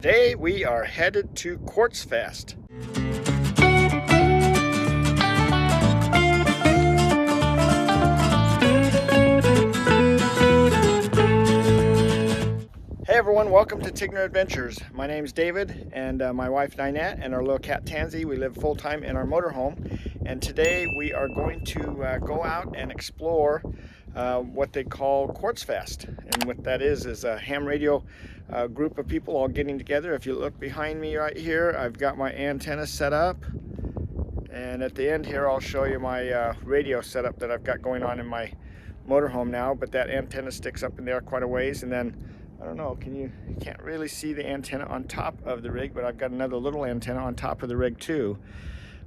Today we are headed to Quartzfest. Hey everyone, welcome to Tigner Adventures. My name is David and my wife Ninette and our little cat Tansy. We live full-time in our motorhome, and today we are going to go out and explore what they call Quartzfest. And what that is a ham radio group of people all getting together. If you look behind me right here, I've got my antenna set up, and at the end here I'll show you my radio setup that I've got going on in my motorhome now. But that antenna sticks up in there quite a ways, and then I don't know, you can't really see the antenna on top of the rig, but I've got another little antenna on top of the rig too.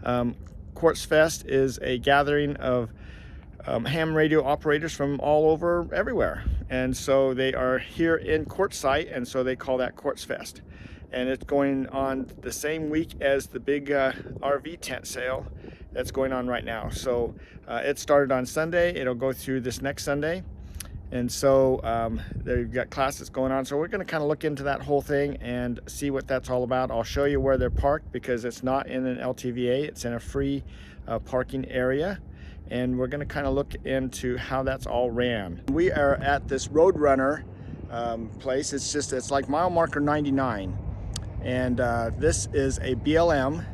Quartzfest is a gathering of ham radio operators from all over everywhere, and so they are here in QUARTZSITE, and so they call that Quartzfest. And it's going on the same week as the big RV tent sale that's going on right now. So it started on Sunday, it'll go through this next Sunday, and so they've got classes going on. So we're going to kind of look into that whole thing and see what that's all about. I'll show you where they're parked, because it's not in an LTVA, it's in a free parking area. And we're going to kind of look into how that's all ran. We are at this Roadrunner place. It's like mile marker 99, and this is a BLM.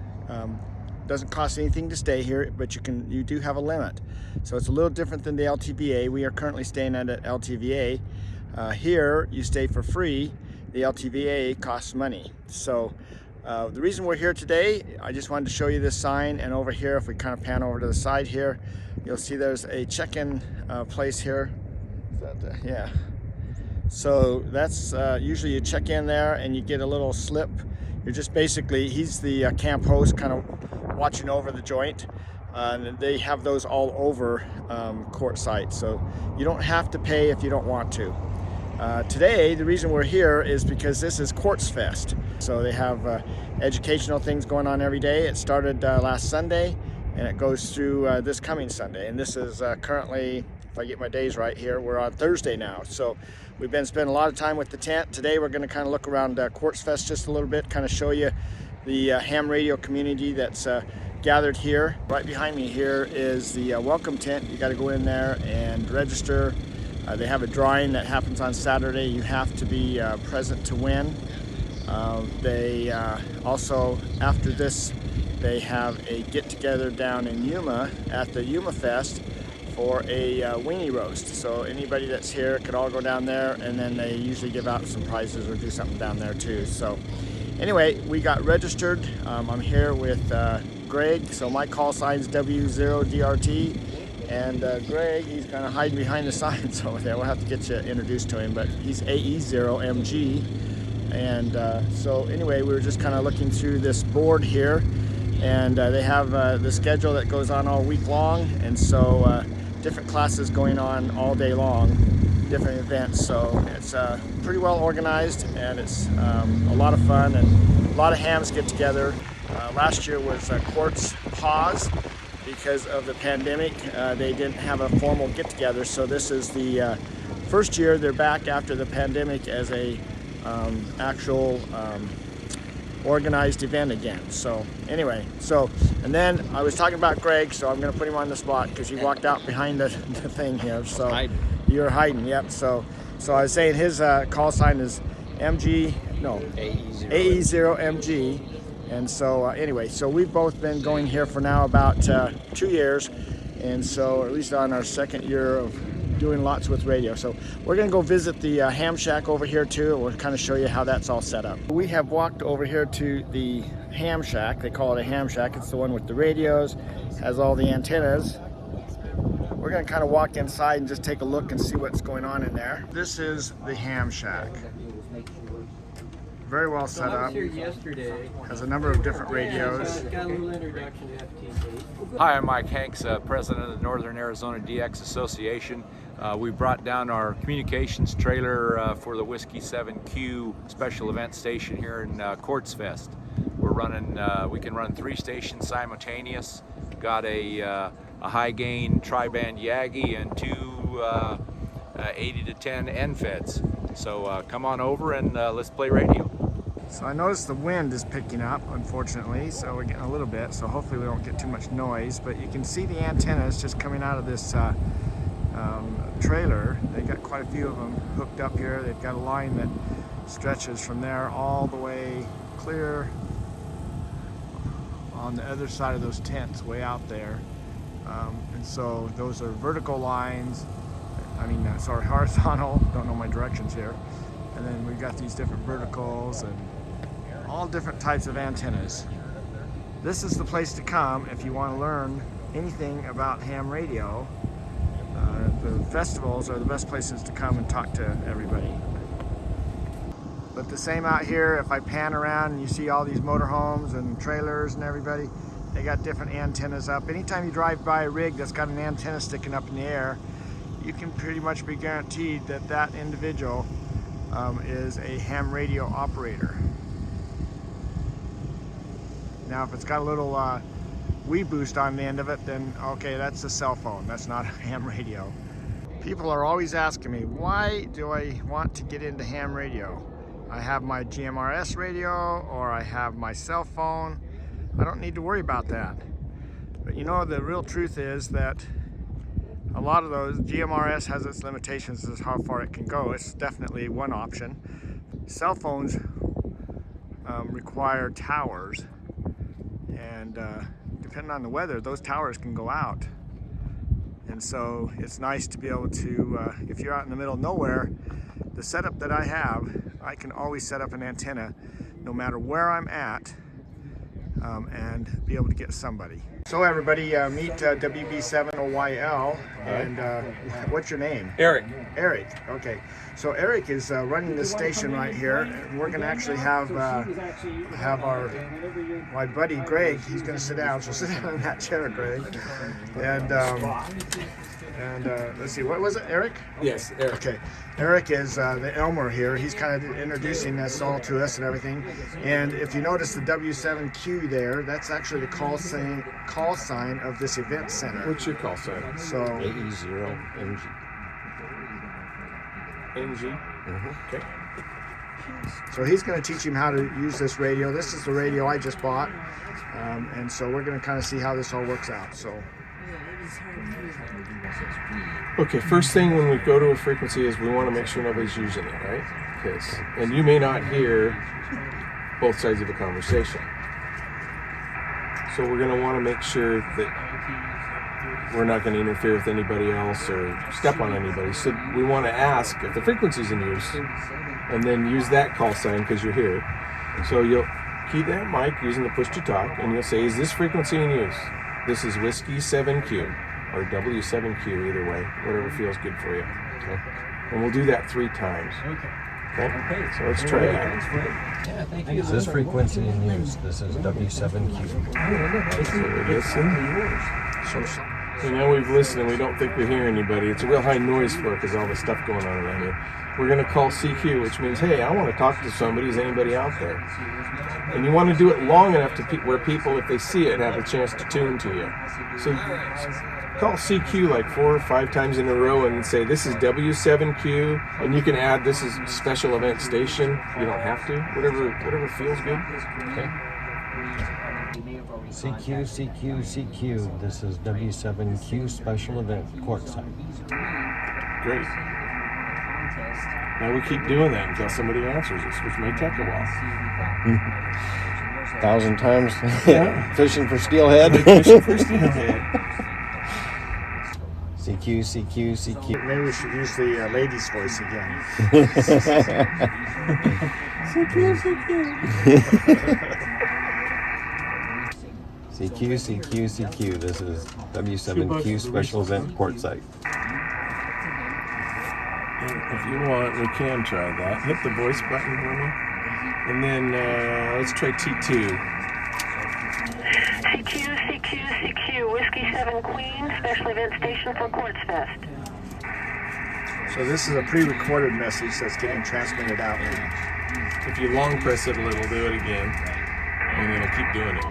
Doesn't cost anything to stay here, but you do have a limit, so it's a little different than the LTVA. We are currently staying at an LTVA. Here you stay for free. The LTVA costs money. So the reason we're here today, I just wanted to show you this sign. And over here, if we kind of pan over to the side here, you'll see there's a check-in place here. Is that yeah. So that's usually you check in there and you get a little slip. You're just basically, he's the camp host, kind of watching over the joint. And they have those all over QUARTZSITE, so you don't have to pay if you don't want to. Today, the reason we're here is because this is Quartzfest. So they have educational things going on every day. It started last Sunday, and it goes through this coming Sunday. And this is currently, if I get my days right here, we're on Thursday now. So we've been spending a lot of time with the tent. Today we're going to kind of look around Quartzfest just a little bit, kind of show you the ham radio community that's gathered here. Right behind me here is the welcome tent. You got to go in there and register. They have a drawing that happens on Saturday. You have to be present to win. They also, after this, they have a get-together down in Yuma at the Yuma Fest for a weenie roast. So anybody that's here could all go down there, and then they usually give out some prizes or do something down there too. So anyway, we got registered. I'm here with Greg, so my call sign's W0DRT. And Greg, he's kind of hiding behind the signs over there. We'll have to get you introduced to him, but he's AE0MG. And so anyway, we were just kind of looking through this board here, and they have the schedule that goes on all week long, and so different classes going on all day long, different events. So it's pretty well organized, and it's a lot of fun, and a lot of hams get together. Last year was Quartz pause because of the pandemic. They didn't have a formal get-together, so this is the first year they're back after the pandemic as a actual organized event again. So anyway, and then I was talking about Greg, so I'm going to put him on the spot because he walked out behind the thing here. So you're hiding, yep. So I was saying his call sign is AE0MG. And so anyway, so we've both been going here for now about 2 years, and so at least on our second year of doing lots with radio. So we're going to go visit the ham shack over here too, and we'll kind of show you how that's all set up. We have walked over here to the ham shack. They call it a ham shack. It's the one with the radios, has all the antennas. We're going to kind of walk inside and just take a look and see what's going on in there. This is the ham shack. Very well set up. Has a number of different radios. Hi, I'm Mike Hanks, president of the Northern Arizona DX Association. We brought down our communications trailer for the Whiskey 7Q special event station here in Quartzfest. We're running, we can run 3 stations simultaneous. Got a high gain tri-band Yagi and 2 80 to 10 end feds. So come on over and let's play radio. So I noticed the wind is picking up, unfortunately, so we're getting a little bit, so hopefully we don't get too much noise, but you can see the antennas just coming out of this trailer. They got quite a few of them hooked up here. They've got a line that stretches from there all the way clear on the other side of those tents way out there. And so those are vertical lines, sorry, horizontal, don't know my directions here. And then we've got these different verticals and all different types of antennas. This is the place to come if you want to learn anything about ham radio. The festivals are the best places to come and talk to everybody. But the same out here, if I pan around and you see all these motorhomes and trailers and everybody, they got different antennas up. Anytime you drive by a rig that's got an antenna sticking up in the air, you can pretty much be guaranteed that that individual is a ham radio operator. Now if it's got a little wee boost on the end of it, then okay, that's a cell phone, that's not a ham radio. People are always asking me, why do I want to get into ham radio? I have my GMRS radio or I have my cell phone. I don't need to worry about that. But you know, the real truth is that a lot of those, GMRS has its limitations as how far it can go. It's definitely one option. Cell phones require towers, and depending on the weather, those towers can go out. And so it's nice to be able to, if you're out in the middle of nowhere, the setup that I have, I can always set up an antenna no matter where I'm at, and be able to get somebody. So everybody, meet WB7OYL, and what's your name? Eric. Eric, okay. So Eric is running this station right here, and we're going to actually have my buddy Greg. He's going to sit down, so sit down in that chair, Greg. And let's see, what was it, Eric? Yes, Eric. Okay, Eric is the Elmer here. He's kind of introducing us all to us and everything. And if you notice the W7Q there, that's actually the call sign of this event center. What's your call sign? So AE0NG. NG? Okay. So he's going to teach him how to use this radio. This is the radio I just bought. And so we're going to kind of see how this all works out. So. Okay, first thing when we go to a frequency is we want to make sure nobody's using it, right? And you may not hear both sides of a conversation. So we're going to want to make sure that we're not going to interfere with anybody else or step on anybody. So we want to ask if the frequency's in use, and then use that call sign because you're here. So you'll key that mic using the push to talk, and you'll say, is this frequency in use? This is Whiskey 7Q, or W7Q, either way, whatever feels good for you. Okay. And we'll do that 3 times. Okay? So let's try it out. Is this frequency in use? This is W7Q. So we listen. So now we've listened and we don't think we hear anybody. It's a real high noise floor because all the stuff going on around here. We're going to call CQ, which means, hey, I want to talk to somebody. Is anybody out there? And you want to do it long enough to where people, if they see it, have a chance to tune to you. So call CQ like 4 or 5 times in a row and say, this is W7Q, and you can add, this is special event station. You don't have to, whatever feels good. Okay. CQ, CQ, CQ. This is W7Q special event QUARTZSITE. Great. Now we keep doing that until somebody answers us, which may take a while. 1,000 times. Yeah. Fishing for steelhead. Fishing for steelhead. CQ, CQ, CQ. Maybe we should use the lady's voice again. CQ, CQ. CQ, CQ, CQ. This is W7Q special event QUARTZSITE. If you want, we can try that. Hit the voice button for me. And then let's try T2. CQ, CQ, CQ, Whiskey 7 Queen, special event station for Quartzfest. So this is a pre-recorded message that's getting transmitted out now. If you long press it a little, do it again. And it'll keep doing it.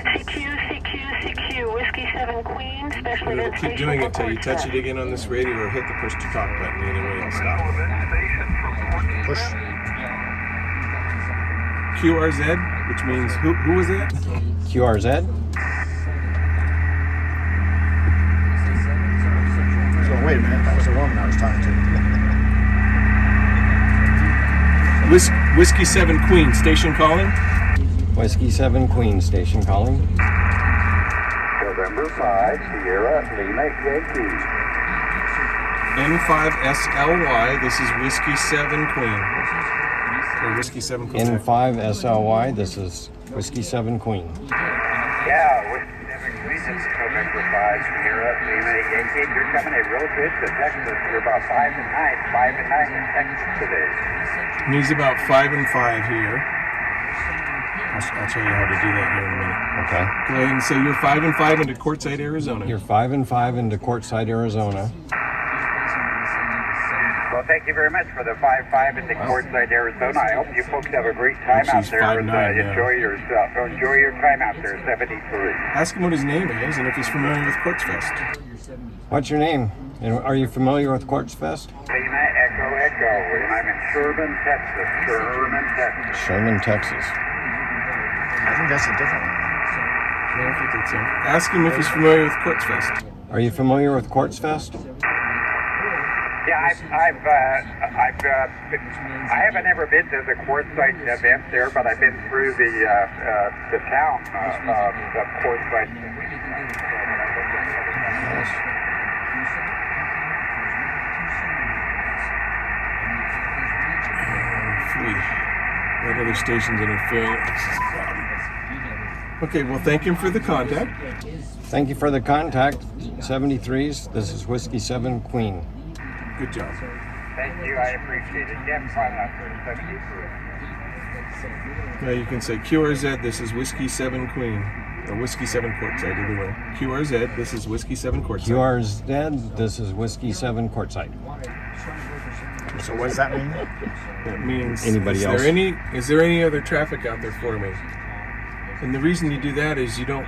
CQ, CQ, CQ, Whiskey 7 Queen, special And event it'll keep station doing for it till you touch it Quartzfest. again on this radio or hit the push to talk button. Either way, it'll stop. Push. Q QRZ, which means who was that? QRZ. So wait a minute, that was a woman I was talking to. Whiskey 7 Queen, station calling. Whiskey 7 Queen, station calling. November 5, Sierra Lima Yankee. N5SLY, this is Whiskey 7 Queen. Or Whiskey 7 Queen. N5SLY, this is Whiskey 7 Queen. Yeah, Whiskey 7 Queen, this is November 5, Sierra Lima Yankee. You're coming in real good to Texas. You're about 5 and 9, 5 and 9 in Texas today. And he's about 5 and 5 here. I'll tell you how to do that here in a minute. Okay. Go ahead and say you're 5 and 5 into Quartzsite, Arizona. You're 5 and 5 into Quartzsite, Arizona. Well, thank you very much for the 5-5 into Quartzsite, Arizona. I hope you folks have a great time out She's there. 5'9" now. Enjoy yourself. Enjoy your time out there, 73. Ask him what his name is and if he's familiar with Quartzfest. What's your name? And are you familiar with Quartzfest? Lima Echo Echo, and I'm in Sherman, Texas. Sherman, Texas. I think that's a different one. No, I think that's him. Ask him if he's familiar with Quartzfest. Are you familiar with Quartzfest? Yeah, I haven't ever been to the Quartzsite event there, but I've been through the town of Quartzsite. What other stations interfering? Okay, well, thank him for the contact. Thank you for the contact. 73s, this is Whiskey 7 Queen. Good job. Thank you, I appreciate it. Yeah, fine out there, 73. Now you can say QRZ, this is Whiskey 7 Queen. Or Whiskey 7 Quartzsite, either way. QRZ, this is Whiskey 7 Quartzsite. QRZ, this is Whiskey 7 Quartzsite. So what does that mean? That means Anybody is else? Is there any other traffic out there for me? And the reason you do that is you don't,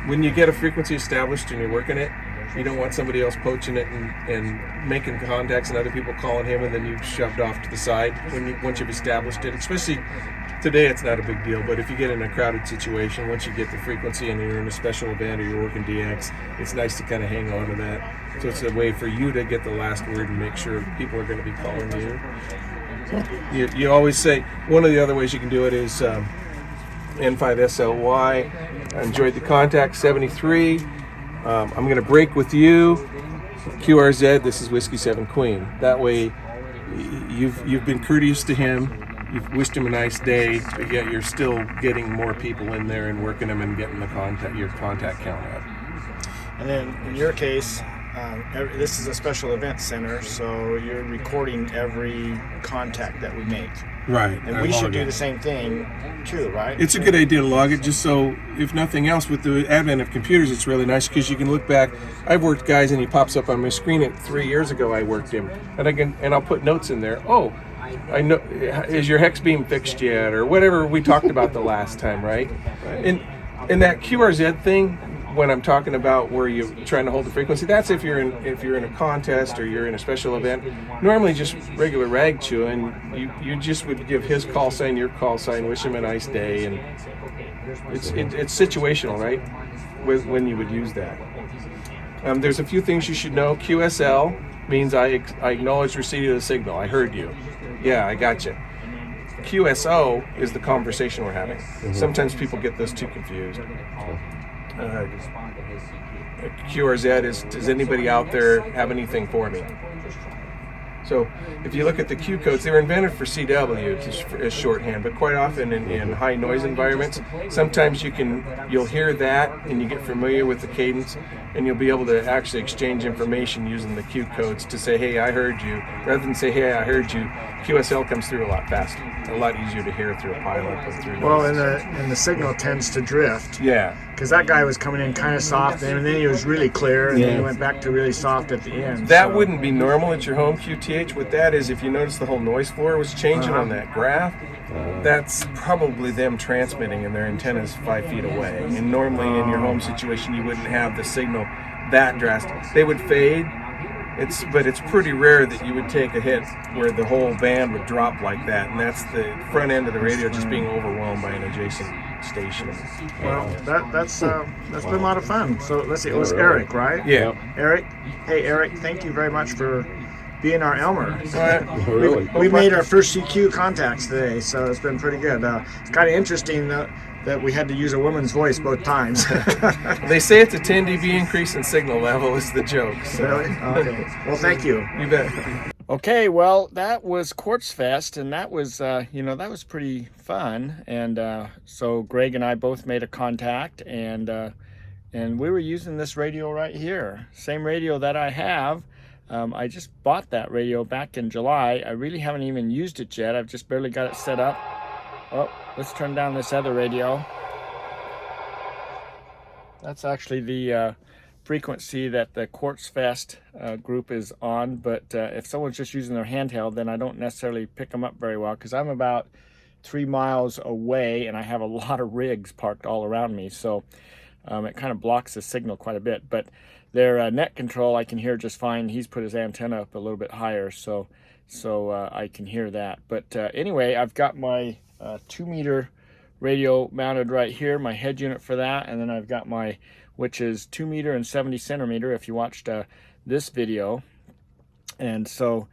when you get a frequency established and you're working it, you don't want somebody else poaching it and making contacts and other people calling him and then you've shoved off to the side once you've established it. Especially today, it's not a big deal, but if you get in a crowded situation, once you get the frequency and you're in a special event or you're working DX, it's nice to kind of hang on to that. So it's a way for you to get the last word and make sure people are going to be calling you. You always say, one of the other ways you can do it is N5SLY. I enjoyed the contact, 73. I'm going to break with you. QRZ, this is Whiskey 7 Queen. That way, you've been courteous to him. You've wished him a nice day, but yet you're still getting more people in there and working them and getting your contact count up. And then in your case, this is a special event center, so you're recording every contact that we make. Right. And we should do the same thing too, right? It's a good idea to log it, just so, if nothing else, with the advent of computers, it's really nice because you can look back. I've worked guys and he pops up on my screen at 3 years ago I worked him. And I'll put notes in there. Oh, I know, is your hex beam fixed yet? Or whatever we talked about the last time, right? And that QRZ thing, when I'm talking about where you're trying to hold the frequency, that's if you're in a contest or you're in a special event. Normally just regular rag chewing, you just would give his call sign, your call sign, wish him a nice day, and it's situational, right? When you would use that. There's a few things you should know. QSL means I acknowledge receipt of the signal. I heard you. Yeah, I got you. QSO is the conversation we're having. Mm-hmm. Sometimes people get those two confused. QRZ is, does anybody out there have anything for me? So if you look at the Q codes, they were invented for CW as shorthand, but quite often in high noise environments, sometimes you'll hear that and you get familiar with the cadence and you'll be able to actually exchange information using the Q codes to say, hey, I heard you. Rather than say, hey, I heard you, QSL comes through a lot faster, a lot easier to hear through a pilot than through noise. Well, and the signal tends to drift. Yeah. Because that guy was coming in kind of soft, and then he was really clear, and then he went back to really soft at the end. That wouldn't be normal at your home QTH. What that is, if you notice the whole noise floor was changing on that graph, that's probably them transmitting and their antenna's 5 feet away. And normally in your home situation, you wouldn't have the signal that drastic. They would fade, But it's pretty rare that you would take a hit where the whole band would drop like that, and that's the front end of the radio just being overwhelmed by an adjacent station. Well, that's been a lot of fun. So let's see, it was Eric, right? Yeah. Eric, hey Eric, thank you very much for being our Elmer. Really? We made our first CQ contacts today, so it's been pretty good. It's kind of interesting that we had to use a woman's voice both times. They say it's a 10 dB increase in signal level is the joke. So. Really? Okay. Well, thank you. You bet. Okay, well, that was Quartzfest, and that was, that was pretty fun. And so Greg and I both made a contact, and we were using this radio right here. Same radio that I have. I just bought that radio back in July. I really haven't even used it yet. I've just barely got it set up. Oh, let's turn down this other radio. That's actually the frequency that the Quartzfest group is on, but if someone's just using their handheld, then I don't necessarily pick them up very well, because I'm about 3 miles away and I have a lot of rigs parked all around me, so it kind of blocks the signal quite a bit. But their net control I can hear just fine. He's put his antenna up a little bit higher, so I can hear that. But anyway, I've got my 2-meter radio mounted right here, my head unit for that, and then I've got my, which is 2 meter and 70 centimeter if you watched this video. And so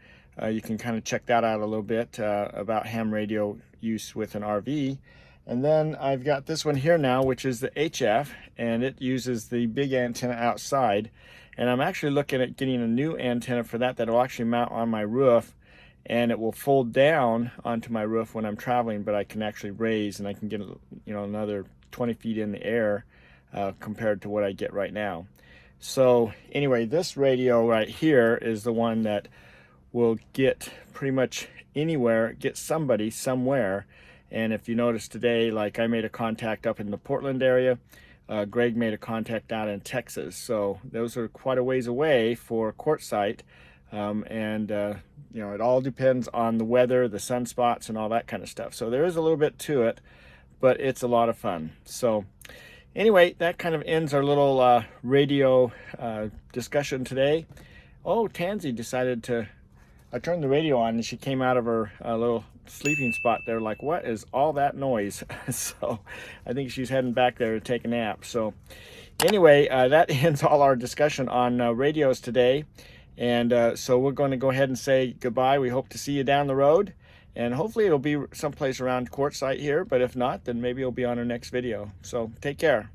you can kind of check that out a little bit about ham radio use with an RV. And then I've got this one here now, which is the HF, and it uses the big antenna outside. And I'm actually looking at getting a new antenna for that will actually mount on my roof, and it will fold down onto my roof when I'm traveling, but I can actually raise, and I can get another 20 feet in the air compared to what I get right now. So anyway, this radio right here is the one that will get pretty much anywhere, get somebody somewhere. And if you notice today, like I made a contact up in the Portland area, Greg made a contact out in Texas, so those are quite a ways away for QUARTZSITE. It all depends on the weather, the sunspots, and all that kind of stuff. So there is a little bit to it, but it's a lot of fun. So anyway, that kind of ends our little radio discussion today. Oh, Tansy decided to, I turned the radio on and she came out of her little sleeping spot there like, what is all that noise? So I think she's heading back there to take a nap. So anyway, that ends all our discussion on radios today. And so we're going to go ahead and say goodbye. We hope to see you down the road. And hopefully it'll be someplace around QUARTZSITE here. But if not, then maybe it'll be on our next video. So take care.